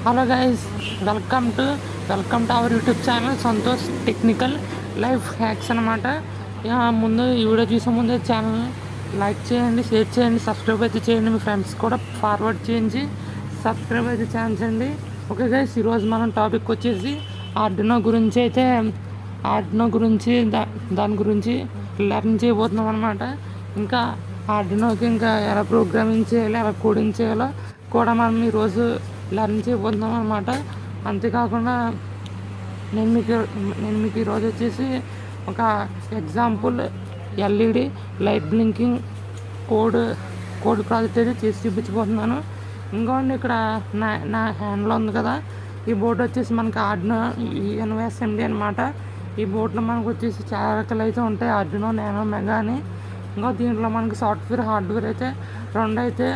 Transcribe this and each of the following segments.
Hello guys, welcome to our YouTube channel Santosh technical life hacks అనమాట. ముందు ఈ video చూసే ముందే ఛానల్ లైక్ చేయండి, షేర్ చేయండి, సబ్స్క్రైబ్ అయితే చేయండి. మీ ఫ్రెండ్స్ కూడా ఫార్వర్డ్ చేయించి సబ్స్క్రైబ్ అయితే చేయించండి. ఓకే గైస్, ఈరోజు మనం టాపిక్ వచ్చేసి ఆర్డినో గురించి దాని గురించి లెర్న్ చేయబోతున్నాం అనమాట. ఇంకా ఆర్డినోకి ఇంకా ఎలా ప్రోగ్రామింగ్ చేయాలో, ఎలా కోడింగ్ చేయాలో కూడా మనం ఈరోజు లెర్న్ చేయబోతున్నాం అనమాట. అంతేకాకుండా నేను మీకు ఈరోజు వచ్చేసి ఒక example LED light blinking code project అయితే చేసి చూపించబోతున్నాను. ఇంకోండి, ఇక్కడ నా హ్యాండ్లో ఉంది కదా, ఈ బోర్డు వచ్చేసి మనకి ఆర్డినో NVSMD అనమాట. ఈ బోర్డులో మనకు వచ్చేసి చాలా రకాలు అయితే ఉంటాయి, ఆర్డినో, నానో, మెగా అని. ఇంకా దీంట్లో మనకి సాఫ్ట్వేర్, హార్డ్వేర్ అయితే రెండు అయితే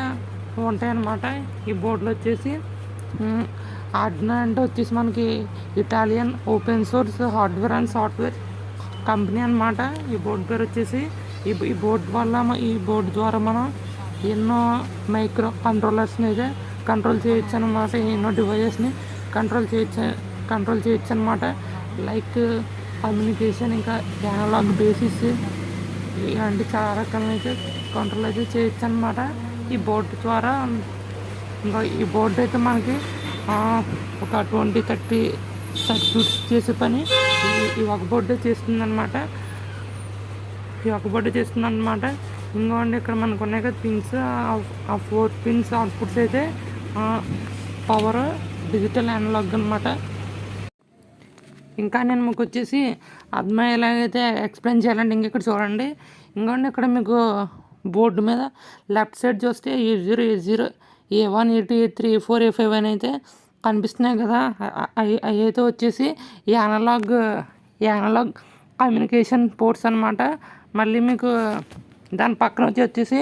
ఉంటాయి అన్నమాట. ఈ బోర్డులో వచ్చేసి ఆర్డినో అంటే వచ్చేసి మనకి Italian open source hardware and software company అనమాట. ఈ బోర్డు పేరు వచ్చేసి ఈ బోర్డు ద్వారా మనం ఎన్నో మైక్రో కంట్రోలర్స్ని అయితే కంట్రోల్ చేయొచ్చు అనమాట. ఎన్నో డివైజెస్ని కంట్రోల్ చేయొచ్చు అనమాట. లైక్ కమ్యూనికేషన్, ఇంకా అనలాగ్ బేసిస్, ఇలాంటి చాలా రకాలను అయితే కంట్రోల్ అయితే చేయొచ్చు అనమాట ఈ బోర్డు ద్వారా. ఇంకా ఈ బోర్డు అయితే మనకి ఒక 20-30 సర్క్యూట్స్ చేసే పని ఈ ఒక బోర్డే చేస్తుందన్నమాట. ఇంకోండి, ఇక్కడ మనకు ఉన్నాయి కదా పిన్స్, ఆ 4 పిన్స్ అవుట్పుట్స్ అయితే పవర్, డిజిటల్, అనలాగ్ అనమాట. ఇంకా నేను మీకు వచ్చేసి ఎలాగైతే ఎక్స్ప్లెయిన్ చేయాలంటే ఇక్కడ చూడండి. ఇంకోండి, ఇక్కడ మీకు బోర్డు మీద లెఫ్ట్ సైడ్ చూస్తే A0, A1, A2, A3, A4, A5 అని అయితే కనిపిస్తున్నాయి కదా. అవి అయితే వచ్చేసి ఈ అనలాగ్ కమ్యూనికేషన్ పోర్ట్స్ అనమాట. మళ్ళీ మీకు దాని పక్కన వచ్చేసి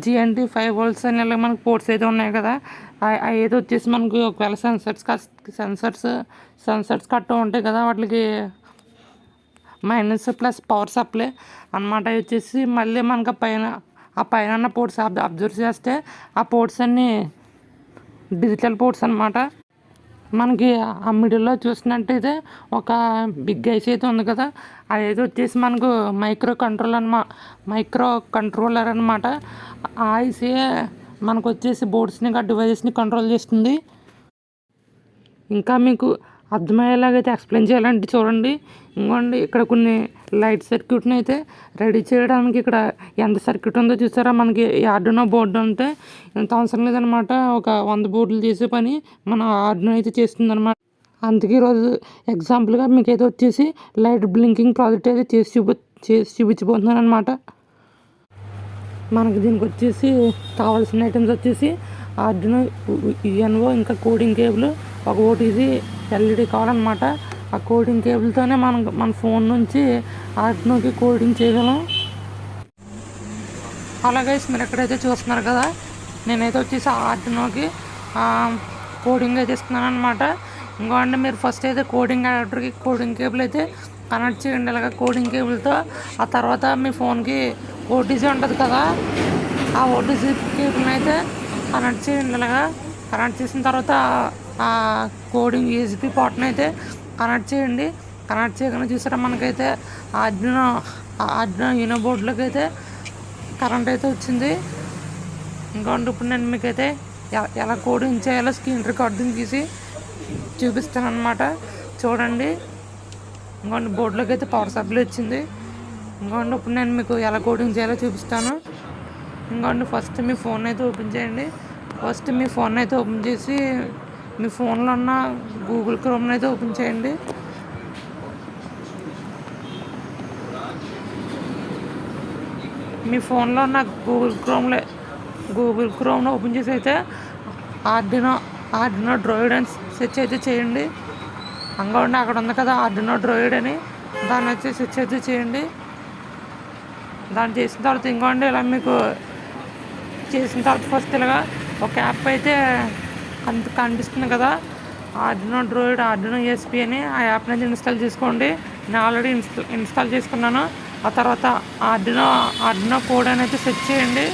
GND 5 volts అని ఇలా మనకు పోర్ట్స్ అయితే ఉన్నాయి కదా. అవి అయితే వచ్చేసి మనకు ఒకవేళ సెన్సర్స్ కట్టు ఉంటాయి కదా, వాటికి మైనస్ ప్లస్ పవర్ సప్లై అనమాట. అవి వచ్చేసి మళ్ళీ మనకు ఆ పైన పోర్ట్స్ అబ్జర్వ్ చేస్తే ఆ పోర్ట్స్ అన్నీ డిజిటల్ పోర్ట్స్ అనమాట. మనకి ఆ మిడిల్లో చూసినట్టయితే ఒక బిగ్ ఐస్ అయితే ఉంది కదా, అదైతే వచ్చేసి మనకు మైక్రో కంట్రోలర్ అనమాట. ఆ ఐసీ మనకు వచ్చేసి బోర్డ్స్ని, డివైజెస్ని కంట్రోల్ చేస్తుంది. ఇంకా మీకు అర్థమయ్యేలాగైతే ఎక్స్ప్లెయిన్ చేయాలంటే చూడండి. ఇంకోండి, ఇక్కడ కొన్ని లైట్ సర్క్యూట్ని అయితే రెడీ చేయడానికి ఇక్కడ ఎంత సర్క్యూట్ ఉందో చూసారా. మనకి ఆర్డినో బోర్డు అంటే ఎంత అవసరం లేదనమాట. ఒక 100 బోర్డులు చేసే పని మన ఆర్డినో అయితే చేస్తుందన్నమాట. అందుకే ఈరోజు ఎగ్జాంపుల్గా మీకైతే వచ్చేసి లైట్ బ్లింకింగ్ ప్రాజెక్ట్ అయితే చేసి చూపించబోతున్నాను అనమాట. మనకి దీనికి వచ్చేసి కావాల్సిన ఐటమ్స్ వచ్చేసి ఆర్డినో UNO, ఇంకా కోడింగ్ కేబుల్, ఒక OTG LED కావాలన్నమాట. ఆ కోడింగ్ కేబుల్తోనే మన ఫోన్ నుంచి ఆర్డినోకి కోడింగ్ చేయగలం. అలాగే మీరు ఎక్కడైతే చూస్తున్నారు కదా, నేనైతే వచ్చేసి ఆర్డినోకి కోడింగ్ అయితే ఇస్తున్నాను అనమాట. ఇంకోండి, మీరు ఫస్ట్ అయితే కోడింగ్ అడాప్టర్కి కోడింగ్ కేబుల్ అయితే కనెక్ట్ చేయండి ఇలాగ కోడింగ్ కేబుల్తో. ఆ తర్వాత మీ ఫోన్కి OTG ఉంటుంది కదా, ఆ OTG కేబుల్ని అయితే కనెక్ట్ చేయండి. ఇలాగా కనెక్ట్ చేసిన తర్వాత ఆ కోడింగ్ USB పోర్ట్ని అయితే కనెక్ట్ చేయండి. కనెక్ట్ చేయకుండా చూసారా, మనకైతే ఆర్డినో UNO బోర్డులోకి అయితే కరెంట్ అయితే వచ్చింది. ఇంకోండి, ఇప్పుడు నేను మీకైతే ఎలా కోడింగ్ చేయాలో స్క్రీన్ రికార్డింగ్ తీసి చూపిస్తాను అనమాట. చూడండి. ఇంకోండి, బోర్డులోకి అయితే పవర్ సప్లై వచ్చింది. ఇంకోండి, ఇప్పుడు నేను మీకు ఎలా కోడింగ్ చేయాలో చూపిస్తాను. ఇంకోండి, ఫస్ట్ మీ ఫోన్ అయితే ఓపెన్ చేయండి. ఓపెన్ చేసి మీ ఫోన్లో ఉన్న గూగుల్ క్రోమ్ని అయితే ఓపెన్ చేయండి. మీ ఫోన్లో ఉన్న గూగుల్ క్రోమ్ని ఓపెన్ చేసి అయితే ఆర్డినో డ్రాయిడ్ అని సెర్చ్ అయితే చేయండి. అంగోండి, అక్కడ ఉంది కదా ఆర్డినో డ్రాయిడ్ అని, దాన్ని వచ్చి సెర్చ్ అయితే చేయండి. దాన్ని చేసిన తర్వాత ఇంకోండి, ఇలా మీకు చేసిన తర్వాత ఫస్ట్ ఇలాగా ఒక యాప్ అయితే కనిపిస్తుంది కదా, ఆర్డినో డ్రాయిడ్, ఆర్డినో ESP అని. ఆ యాప్ నుంచి ఇన్స్టాల్ చేసుకోండి. నేను ఆల్రెడీ ఇన్స్టాల్ చేసుకున్నాను. ఆ తర్వాత ఆర్డినో కోడ్ అని అయితే సెర్చ్ చేయండి.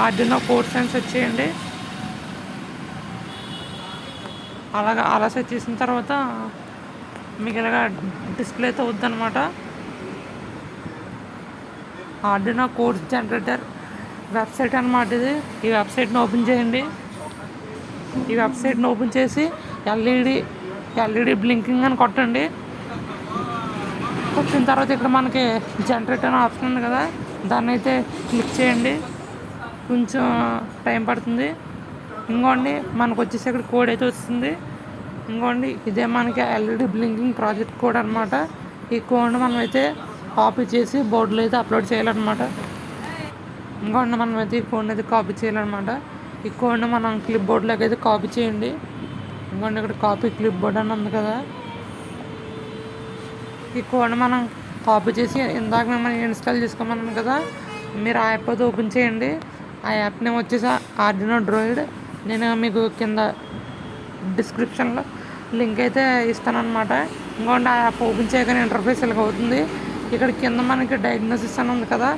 ఆర్డినో కోడ్స్ అని సెర్చ్ చేయండి. అలా సెట్ చేసిన తర్వాత మీకు ఇలాగ డిస్ప్లే అయితే అవుద్దన్నమాట. ఆర్డినో కోడ్స్ జనరేటర్ వెబ్సైట్ అన్నమాట ఇది. ఈ వెబ్సైట్ని ఓపెన్ చేయండి. ఈ వెబ్సైట్ని ఓపెన్ చేసి ఎల్ఈడి బ్లింకింగ్ అని కొట్టండి. కొట్టిన తర్వాత ఇక్కడ మనకి జనరేటర్ అనే ఆప్షన్ ఉంది కదా, దాన్ని అయితే క్లిక్ చేయండి. కొంచెం టైం పడుతుంది. ఇంకోండి మనకు వచ్చేసి ఇక్కడ కోడ్ అయితే వస్తుంది. ఇంకోండి ఇదే మనకి ఎల్ఈడి బ్లింకింగ్ ప్రాజెక్ట్ కోడ్ అనమాట. ఈ కోడ్ని మనం అయితే కాపీ చేసి బోర్డులో అయితే అప్లోడ్ చేయాలన్నమాట. ఇంకోండి మనం అయితే ఈ కోడ్ని అయితే కాపీ చేయాలన్నమాట. ఈ కోడ్ని మనం క్లిప్ బోర్డులోకి అయితే కాపీ చేయండి. ఇంకోండి ఇక్కడ కాపీ క్లిప్ బోర్డ్ అని ఉంది కదా, ఈ కోడ్ని మనం కాపీ చేసి ఇందాక మనం ఇన్స్టాల్ చేసుకోమన్నాను కదా, మీరు ఆ యాప్ అయితే ఓపెన్ చేయండి. ఆ యాప్ నేమ్ వచ్చేసి ఆర్డినో డ్రాయిడ్. నేను మీకు కింద డిస్క్రిప్షన్లో లింక్ అయితే ఇస్తానన్నమాట. ఇంకోండి ఆ యాప్ ఓపెన్ చేయగానే ఇంటర్ఫేస్ ఇలాగ అవుతుంది. ఇక్కడ కింద మనకి డయాగ్నోసిస్ అని ఉంది కదా,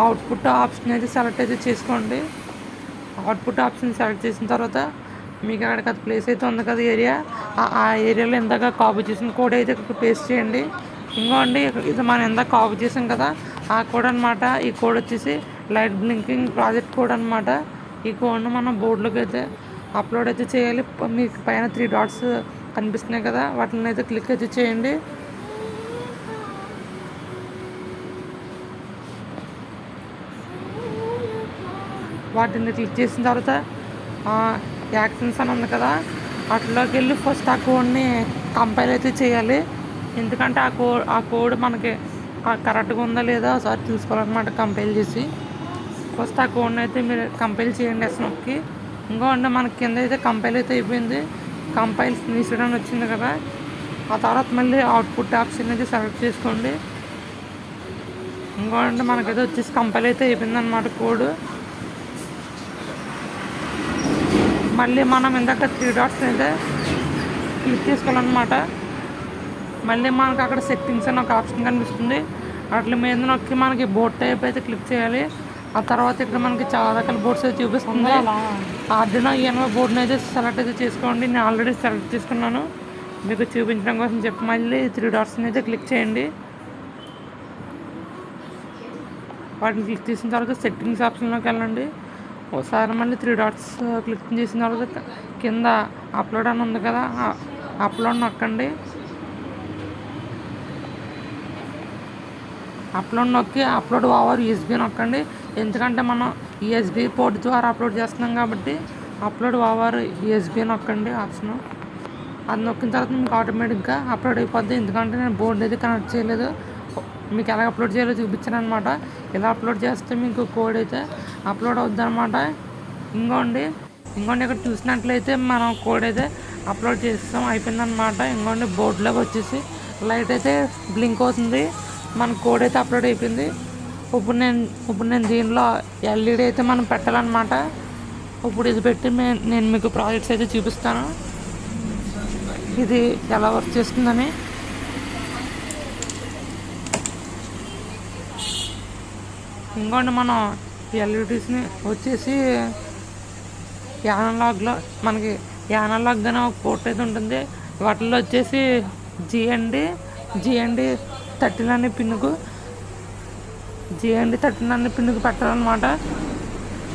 అవుట్పుట్ ఆప్షన్ అయితే సెలెక్ట్ అయితే చేసుకోండి. అవుట్పుట్ ఆప్షన్ సెలెక్ట్ చేసిన తర్వాత మీకు అక్కడికి అది ప్లేస్ అయితే ఉంది కదా ఏరియా, ఆ ఏరియాలో ఇందాక కాపీ చేసిన కోడ్ అయితే ఇక్కడ పేస్ట్ చేయండి. ఇంకోండి ఇది మనం ఇందాక కాపీ చేసాం కదా ఆ కోడ్ అనమాట. ఈ కోడ్ వచ్చేసి లైట్ బ్లింకింగ్ ప్రాజెక్ట్ కోడ్ అనమాట. ఈ కోడ్ను మనం బోర్డులోకి అయితే అప్లోడ్ అయితే చేయాలి. మీకు పైన 3 డాట్స్ కనిపిస్తున్నాయి కదా, వాటిని అయితే క్లిక్ అయితే చేయండి. వాటిని క్లిక్ చేసిన తర్వాత యాక్షన్స్ అని ఉంది కదా, వాటిలోకి వెళ్ళి ఫస్ట్ ఆ కోడ్ని కంపైల్ అయితే చేయాలి. ఎందుకంటే ఆ కోడ్ మనకి కరెక్ట్గా ఉందా లేదా ఒకసారి చూసుకోవాలన్నమాట. కంపైల్ చేసి ఫస్ట్ ఆ కోడ్ని అయితే మీరు కంపైల్ చేయండి ఎస్నొక్కి. ఇంకోండి మనకి కింద అయితే కంపైల్ అయితే అయిపోయింది. కంపైల్ ఫినిష్డ్ అని వచ్చింది కదా, ఆ తర్వాత మళ్ళీ అవుట్పుట్ ఆప్షన్ అయితే సెలెక్ట్ చేసుకోండి. ఇంకోండి మనకైతే వచ్చేసి కంపైల్ అయితే అయిపోయింది అనమాట కోడ్. మళ్ళీ మనం ఇందాక 3 డాట్స్ అయితే క్లిక్ చేసుకోవాలన్నమాట. మళ్ళీ మనకు అక్కడ సెట్టింగ్స్ అని ఒక ఆప్షన్ కనిపిస్తుంది, వాటి మీద నొక్కి మనకి బోర్డ్ టైప్ అయితే క్లిక్ చేయాలి. ఆ తర్వాత ఇక్కడ మనకి చాలా రకాల బోర్డ్స్ అయితే చూపిస్తుంది. ఆర్డినో ఈఎన్ఓ బోర్డుని అయితే సెలెక్ట్ అయితే చేసుకోండి. నేను ఆల్రెడీ సెలెక్ట్ చేసుకున్నాను, మీకు చూపించడం కోసం చెప్పి మళ్ళీ 3 డాట్స్ని అయితే క్లిక్ చేయండి. వాటిని క్లిక్ చేసిన తర్వాత సెట్టింగ్స్ ఆప్షన్లోకి వెళ్ళండి. ఒకసారి మళ్ళీ 3 డాట్స్ క్లిక్ చేసిన తర్వాత కింద అప్లోడ్ అని ఉంది కదా, అప్లోడ్ నొక్కండి. అప్లోడ్ నొక్కి అప్లోడ్ ఓవర్ యూఎస్బీ నొక్కండి. ఎందుకంటే మనం యూఎస్బీ పోర్ట్ ద్వారా అప్లోడ్ చేస్తున్నాం కాబట్టి అప్లోడ్ ఓవర్ యూఎస్బీ నొక్కండి ఆప్షను. అది నొక్కిన తర్వాత మీకు ఆటోమేటిక్గా అప్లోడ్ అయిపోద్ది. ఎందుకంటే నేను బోర్డు అయితే కనెక్ట్ చేయలేదు, మీకు ఎలా అప్లోడ్ చేయాలో చూపించాను అనమాట. ఇలా అప్లోడ్ చేస్తే మీకు కోడ్ అయితే అప్లోడ్ అవుద్ది అనమాట. ఇంకోండి ఇక్కడ చూసినట్లయితే మనం కోడ్ అయితే అప్లోడ్ చేస్తాం, అయిపోయిందనమాట. ఇంకోండి బోర్డులోకి వచ్చేసి లైట్ అయితే బ్లింక్ అవుతుంది, మన కోడ్ అయితే అప్లోడ్ అయిపోయింది. ఇప్పుడు నేను దీనిలో ఎల్ఈడి అయితే మనం పెట్టాలన్నమాట. ఇప్పుడు ఇది పెట్టి నేను మీకు ప్రాజెక్ట్స్ అయితే చూపిస్తాను, ఇది ఎలా వర్క్ చేస్తుందని. ఇంకోండి మనం ఎల్ఈడీస్ని వచ్చేసి యానలాగ్లో మనకి యానలాగ్గానే ఒక పోర్ట్ అయితే ఉంటుంది. వాటిల్లో వచ్చేసి జిఎన్డి 13 అనే పిన్నుకు పెట్టాలన్నమాట.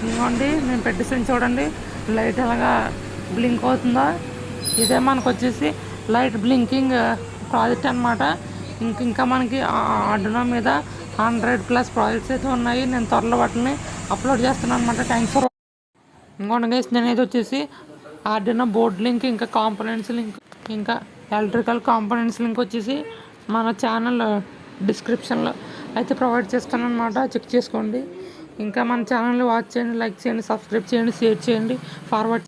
ఇంకోండి నేను పెట్టేసాను చూడండి, లైట్ ఎలాగా బ్లింక్ అవుతుందో. ఇదే మనకు వచ్చేసి లైట్ బ్లింకింగ్ ప్రాజెక్ట్ అనమాట. ఇంకా మనకి ఆర్డినో మీద 100+ ప్రాజెక్ట్స్ అయితే ఉన్నాయి. నేను త్వరలో వాటిని అప్లోడ్ చేస్తున్నాను అనమాట. Thanks for. ఇంకోటి గైస్, నేనైతే వచ్చేసి ఆర్డినో బోర్డ్ లింక్, ఇంకా కాంపోనెంట్స్ లింక్, ఇంకా ఎలక్ట్రికల్ కాంపోనెంట్స్ లింక్ వచ్చేసి మన ఛానల్ డిస్క్రిప్షన్లో అయితే ప్రొవైడ్ చేస్తాను అనమాట. చెక్ చేసుకోండి. ఇంకా మన ఛానల్ని వాచ్ చేయండి, లైక్ చేయండి, సబ్స్క్రైబ్ చేయండి, షేర్ చేయండి, ఫార్వర్డ్